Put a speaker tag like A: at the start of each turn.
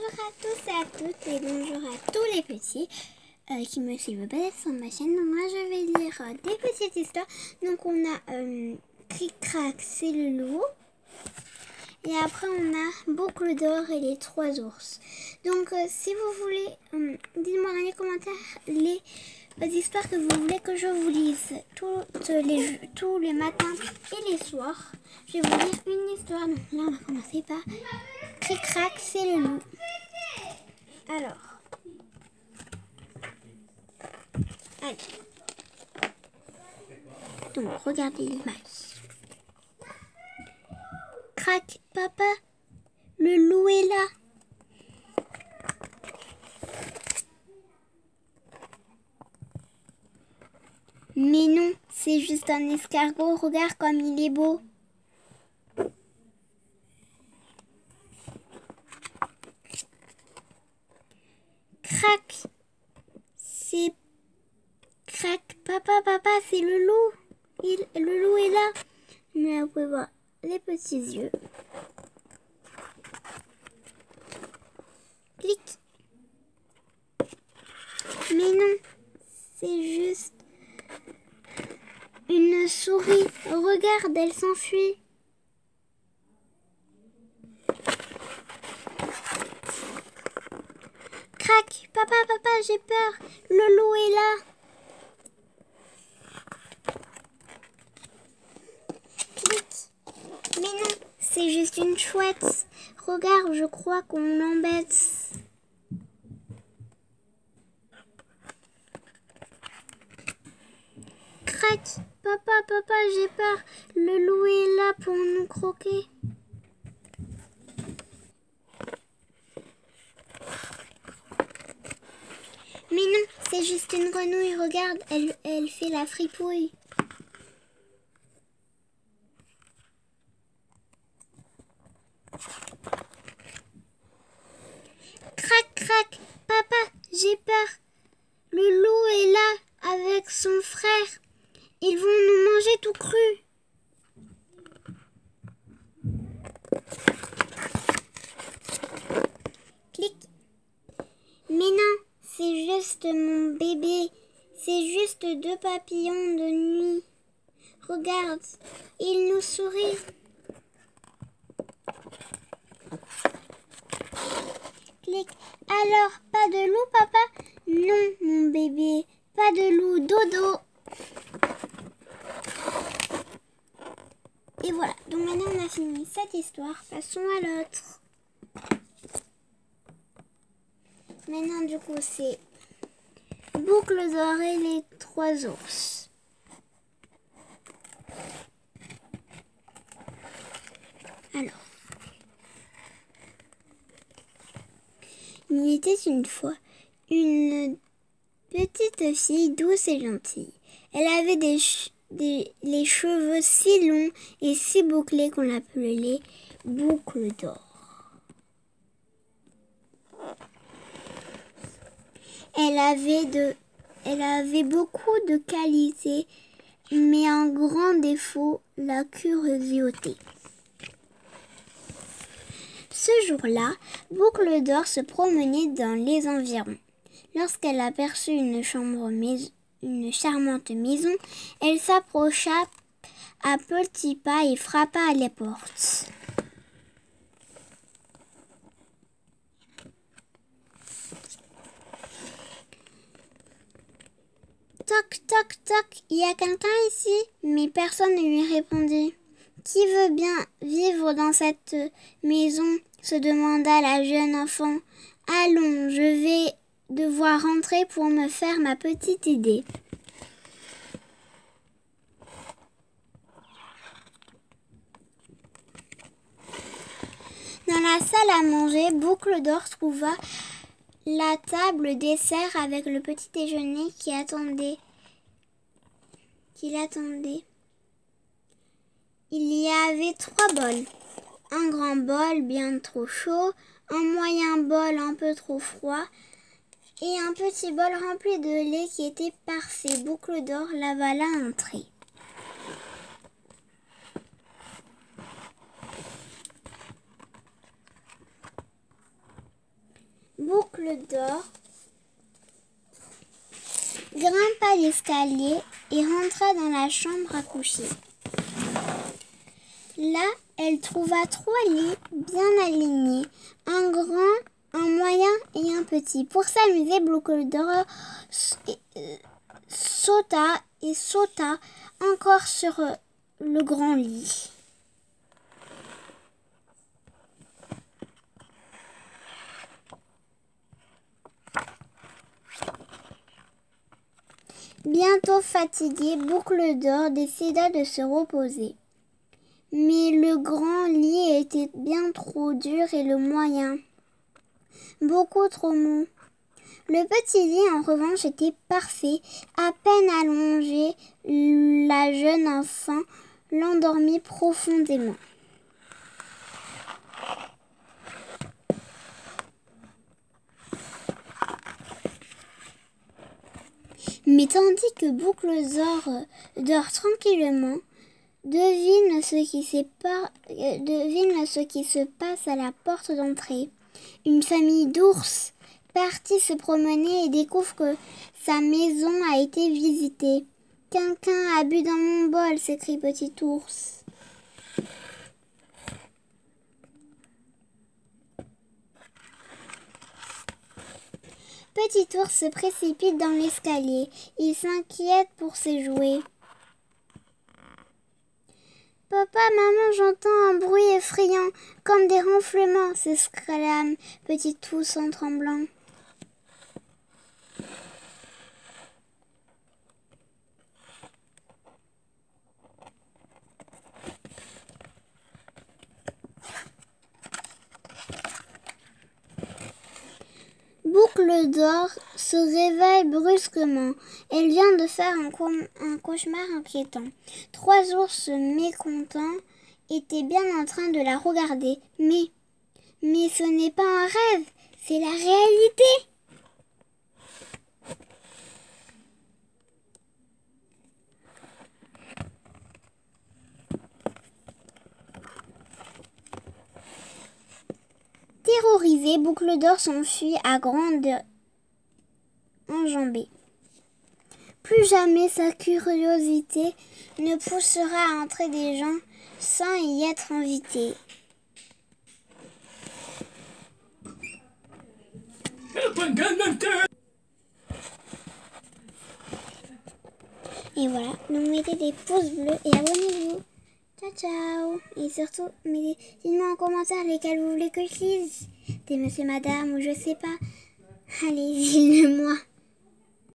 A: à tous et à toutes et bonjour à tous les petits qui me suivent peut-être sur ma chaîne. Donc moi je vais lire des petites histoires. Donc on a Cric Crac, c'est le loup. Et après on a Boucle d'or et les trois ours. Donc si vous voulez, dites-moi dans les commentaires les histoires que vous voulez que je vous lise tous les matins et les soirs. Je vais vous lire une histoire. Donc là on va commencer par Cric Crac, c'est le loup. Alors, allez. Donc regardez l'image. Crac, papa, le loup est là. Mais non, c'est juste un escargot, regarde comme il est beau. Crac, c'est... Crac, papa, c'est le loup. Le loup est là. Mais vous pouvez voir les petits yeux. Clic. Mais non, c'est juste une souris. Regarde, elle s'enfuit. Crac, papa, j'ai peur. Le loup est là. Clic. Mais non, c'est juste une chouette. Regarde, je crois qu'on l'embête. Crac, papa, j'ai peur. Le loup est là pour nous croquer. Mais non, c'est juste une grenouille, regarde, elle fait la fripouille. Crac, papa, j'ai peur. Le loup est là avec son frère. Ils vont nous manger tout cru. Clic. Mais non, c'est juste mon bébé. C'est juste deux papillons de nuit. Regarde, ils nous sourient. Clic. Alors, pas de loup, papa? Non, mon bébé, pas de loup, dodo. Et voilà, donc maintenant on a fini cette histoire. Passons à l'autre. Maintenant, du coup, c'est Boucle d'or et les trois ours. Alors, il était une fois une petite fille douce et gentille. Elle avait les cheveux si longs et si bouclés qu'on l'appelait Boucle d'or. Elle avait beaucoup de qualités, mais un grand défaut, la curiosité. Ce jour-là, Boucle d'or se promenait dans les environs. Lorsqu'elle aperçut une charmante maison, elle s'approcha à petits pas et frappa à la porte. Toc, toc, toc, il y a quelqu'un ici? Mais personne ne lui répondit. Qui veut bien vivre dans cette maison? Se demanda la jeune enfant. Allons, je vais devoir rentrer pour me faire ma petite idée. Dans la salle à manger, Boucle d'or trouva la table dessert avec le petit déjeuner qui l'attendait. Il y avait 3 bols. Un grand bol bien trop chaud, un moyen bol un peu trop froid et un petit bol rempli de lait qui était parfait. Boucle d'or l'avala entrée. Boucle d'Or grimpa l'escalier et rentra dans la chambre à coucher. Là, elle trouva 3 lits bien alignés, un grand, un moyen et un petit. Pour s'amuser, Boucle d'Or sauta encore sur le grand lit. Bientôt fatiguée, Boucle d'Or décida de se reposer. Mais le grand lit était bien trop dur et le moyen beaucoup trop mou. Le petit lit, en revanche, était parfait. À peine allongée, la jeune enfant l'endormit profondément. Mais tandis que Boucle d'Or dort tranquillement, devine ce qui se passe à la porte d'entrée. Une famille d'ours partit se promener et découvre que sa maison a été visitée. « Quelqu'un a bu dans mon bol !» s'écrie Petit Ours. Petit Ours se précipite dans l'escalier. Il s'inquiète pour ses jouets. « Papa, maman, j'entends un bruit effrayant, comme des ronflements !» s'exclame Petit Ours en tremblant. Boucle d'Or se réveille brusquement. Elle vient de faire un cauchemar inquiétant. 3 ours mécontents étaient bien en train de la regarder. Mais ce n'est pas un rêve, c'est la réalité. Terrorisée, Boucle d'Or s'enfuit à grande enjambée. Plus jamais sa curiosité ne poussera à entrer des gens sans y être invité. Et voilà, donc mettez des pouces bleus et abonnez-vous. Ciao ciao. Et surtout, dites-moi en commentaire lesquels vous voulez que je lise. Des monsieur madame ou je sais pas. Allez, dites-le moi.